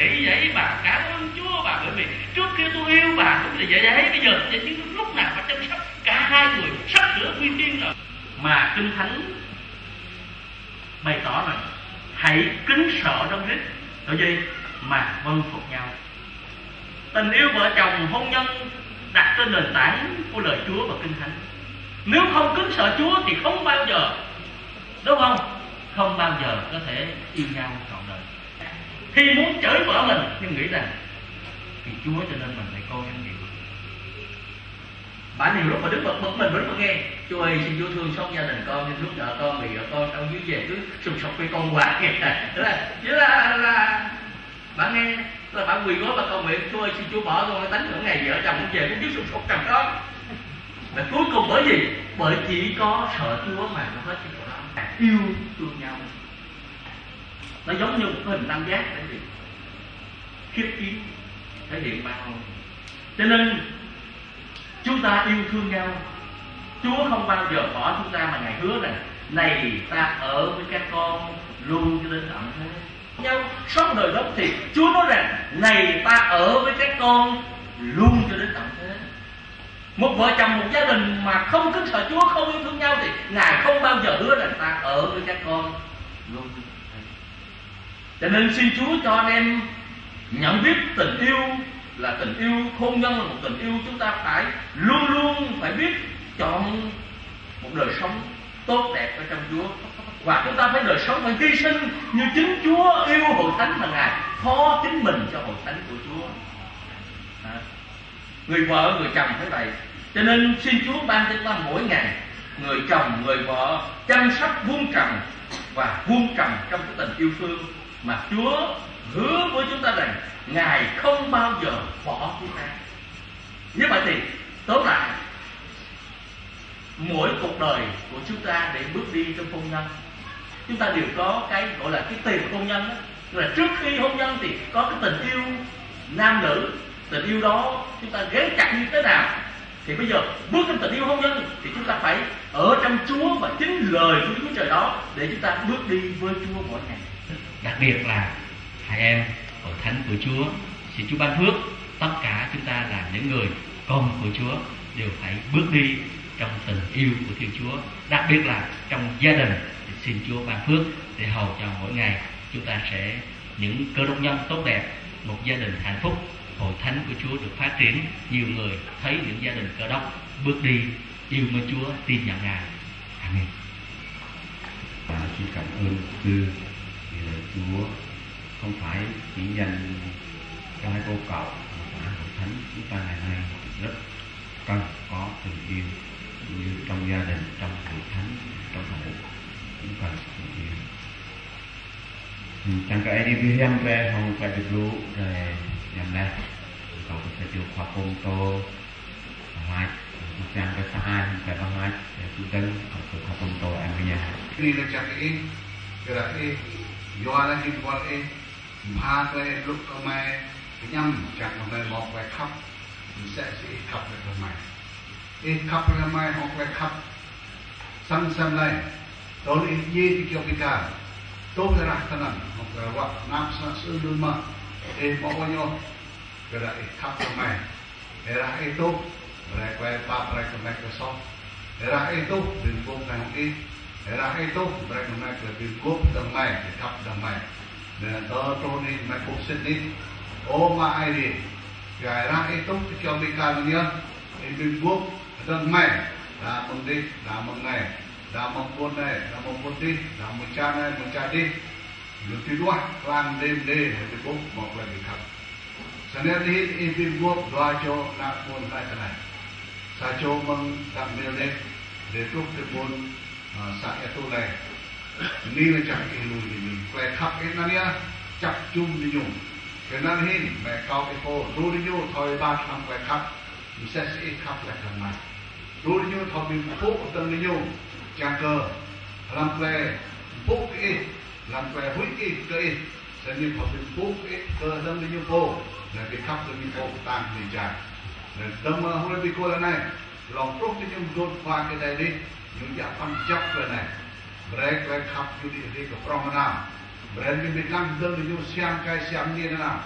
Vậy bà cảm ơn Chúa bà, bởi vì trước kia tôi yêu bà cũng là vậy, bây giờ chỉ lúc nào bà chăm sóc cả hai người sắp sửa quy tiên rồi. Mà Kinh Thánh bày tỏ rằng hãy kính sợ Đấng Christ, tại vì mà vâng phục nhau. Tình yêu vợ chồng hôn nhân đặt trên nền tảng của lời Chúa và Kinh Thánh. Nếu không kính sợ Chúa thì không bao giờ, đúng không? Không bao giờ có thể yêu nhau trọn đời. Khi muốn chửi vợ mình nhưng nghĩ rằng vì Chúa cho nên mình phải coi em nhiều. Bà nhiều lúc mà đứng bực mình đứng mà nghe: Chúa ơi, xin Chúa thương xót gia đình con, lúc vợ con bị vợ con trong dưới về cứ sùng sục với con hoài. Chỉ là bà nghe là bà quỳ gối bà cầu nguyện: Chúa ơi, xin Chúa bỏ con cái tánh những ngày vợ chồng về cũng cứ sùng sục chồng con. Và cuối cùng bởi gì? Bởi chỉ có sợ Chúa mà nó hết cái chỗ đó. Yêu thương nhau nó giống như một cái hình tam giác để gì? Khiếp chiến thể hiện ba ngôi. Cho nên chúng ta yêu thương nhau. Chúa không bao giờ bỏ chúng ta, mà Ngài hứa rằng này ta ở với các con luôn cho đến tận thế. Nhau suốt đời đó thì Chúa nói rằng này ta ở với các con luôn cho đến tận thế. Một vợ chồng, một gia đình mà không kính sợ Chúa, không yêu thương nhau thì Ngài không bao giờ hứa rằng ta ở với các con luôn. Cho nên xin Chúa cho anh em nhận biết tình yêu là tình yêu hôn nhân, là một tình yêu chúng ta phải luôn luôn phải biết chọn một đời sống tốt đẹp ở trong Chúa. Và chúng ta phải đời sống phải hy sinh như chính Chúa yêu hội thánh mà Ngài phó chính mình cho hội thánh của Chúa. Người vợ, người chồng thế vậy. Cho nên xin Chúa ban cho chúng ta mỗi ngày, người chồng, người vợ chăm sóc vuông trồng và vuông trồng trong cái tình yêu thương mà Chúa hứa với chúng ta rằng Ngài không bao giờ bỏ chúng ta. Như vậy thì tóm lại, mỗi cuộc đời của chúng ta để bước đi trong hôn nhân, chúng ta đều có cái gọi là cái tiền hôn nhân đó. Là trước khi hôn nhân thì có cái tình yêu nam nữ. Tình yêu đó chúng ta gắn chặt như thế nào? Thì bây giờ bước trong tình yêu hôn nhân thì chúng ta phải ở trong Chúa và chính lời của Chúa Trời đó để chúng ta bước đi với Chúa mỗi ngày. Đặc biệt là hai em hội thánh của Chúa, xin Chúa ban phước tất cả chúng ta là những người con của Chúa đều phải bước đi trong tình yêu của Thiên Chúa. Đặc biệt là trong gia đình thì xin Chúa ban phước để hầu cho mỗi ngày chúng ta sẽ những cơ đốc nhân tốt đẹp, một gia đình hạnh phúc, hội thánh của Chúa được phát triển. Nhiều người thấy những gia đình cơ đốc bước đi yêu mến Chúa, tin nhận Ngài. Amen. Xin cảm ơn sư vì lời Chúa không phải chỉ dành cho hai cô cậu mà cả hội thánh chúng ta ngày nay rất cần có tình yêu như trong gia đình, trong hội thánh, trong hội cũng cần tình yêu. Chẳng cái đi vi hiểm về không phải được lũ rồi nhằm đây cậu có thể chịu khoa công tô hai chẳng cái xa hai phải bằng hai để chúng ta có khoa công tô em với nhà ini là chắc cái do là hình quan pha cái lúc có mai nhâm chẳng có mai một vài khắp sẽ khắp được con mai khắp là mai hoặc vài khắp sang sang này đó là gì thì kêu cái tốt là rác thân hoặc là vợ nam sang sư đôi mà bỏ bao nhiêu cái đại khắp con mai để ra tốt rồi quay ba rồi con mai cái sau để ra tốt đừng vô cái không ra itu mereka mereka lebih damai dekat damai dan tahu ni mereka sedih oh mai ni gara itu ketika mereka ni lebih damai dah mendih dah mengai dah mempunyai dah mempunyai dah mencari lebih dua lang đêm lebih một lần dekat sendiri lebih dua jo nak pun tak kenal sajo mengambil để trúc pun saya tu này ni là chẳng cái lùi thì mình quay khắp cái này nhá chặt chung đi nhung cái này hin mẹ cao cái cô lùi đi nhung thôi ba năm quay khắp mình sẽ khắp lại thằng này lùi đi nhung thôi mình phụ từng đi nhung chẳng cơ làm quay phụ cái làm quay hủy cái sẽ như thôi mình phụ cái cơ từng đi nhung cô là cái khắp từng đi cô tàn thì chả nên tâm hôm nay bị cô là này lòng trúc đi nhung đột qua cái này đi những giả phân chấp về này mereka khắp như đi cái promenade berani bilang dulu ni siang kai siang ni na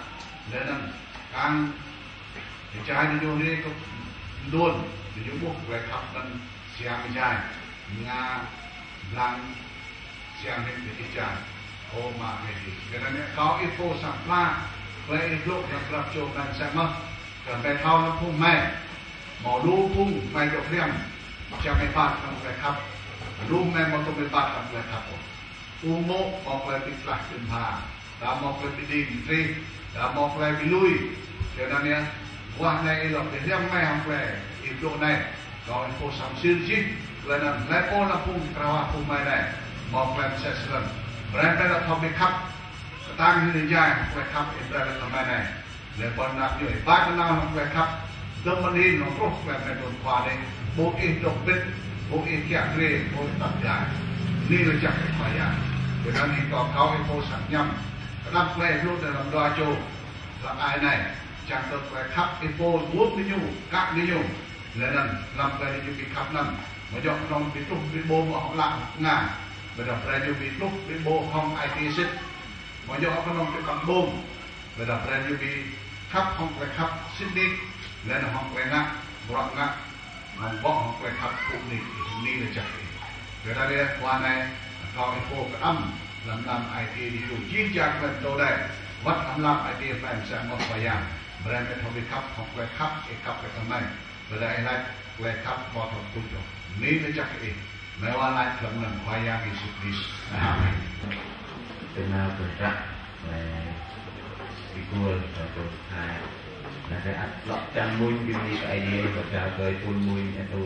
dan kang cahaya ni ko don ni buat rekap dan siang cahaya nga lang siang ni dicah oh mak ni kerana kau itu sampahเลยลูกyang kerap coba sama kerana kau lampung mai mau lumpung mai dok riamจะไม่พลาดทำเลยครับรู้ไหมมันต้องไม่พลาดทำเลยครับอุโมงค์มองเลยไปกลักขึ้นพาดามองเลยไปดิ่งทรีดามองเลยไปลุยเดี๋ยวนั้นเนี่ยว่าในเราเป็นเรื่องไม่ทำเลยอีกโลกในเราเป็นผู้สัมชื่อจริงเลยนั้นและโอ้ละพุ่งกระว่าพุ่งไม่ได้มองเลยเสร็จแล้วแรงแต่เราทำไม่ครับตั้งที่ใจเลยครับเอ็นได้เราทำไม่ได้เลยบอลนักอยู่บ้านเราเลยครับเดิมมันนี่เราพวกแบบเป็นโดนควาเลยโบเอ็นดอกเบ็ดโบเอ็นแก่เร่โบตัดใหญ่นี่เราจะเป็นควายเดี๋ยวนี้ต่อเขาไอ้โบสังยำรับแรงรูดในลำดอยโจรับไอ้ไหนจังตัวแรงครับไอ้โบวุ้นนิยมกักนิยมแล้วนั่นลำแรงอยู่ปีขับนั่นมาหยอกน้องปีตุกปีโบมาของหลังงานมาดับแรงอยู่ปีตุกปีโบห้องไอทีซิตมาหยอกน้องปีปังโบมมาดับแรงอยู่ปีขับห้องแรงขับซิดนิกแล้วห้องแรงงักบล็อกงักมันบอกห้องแรงขับพวกนี้นี่เลยจักเดี๋ยวได้ว่าในเขาไอ้พวกกระอ้ำลำนำไอทีที่อยู่ยืนยันเป็นตัวได้วัดอำนาจไอทีแฟนแซมมอสพยายามแบรนด์เป็นทวิคัพของแกลคัพเอกคัพไปทำไมเวลาไอ้ไลท์แกลคัพบอทของคุณจบนี่เลยจักเองแม้ว่าไลท์กำลังพยายามมีสุดดิสนะครับเป็นแนวตัวจักในวิกลตัวสุดท้ายและได้อัดล็อกจังมุ้ยกินดีไอเดียกับชาวเคยปูนมุ้ยตัว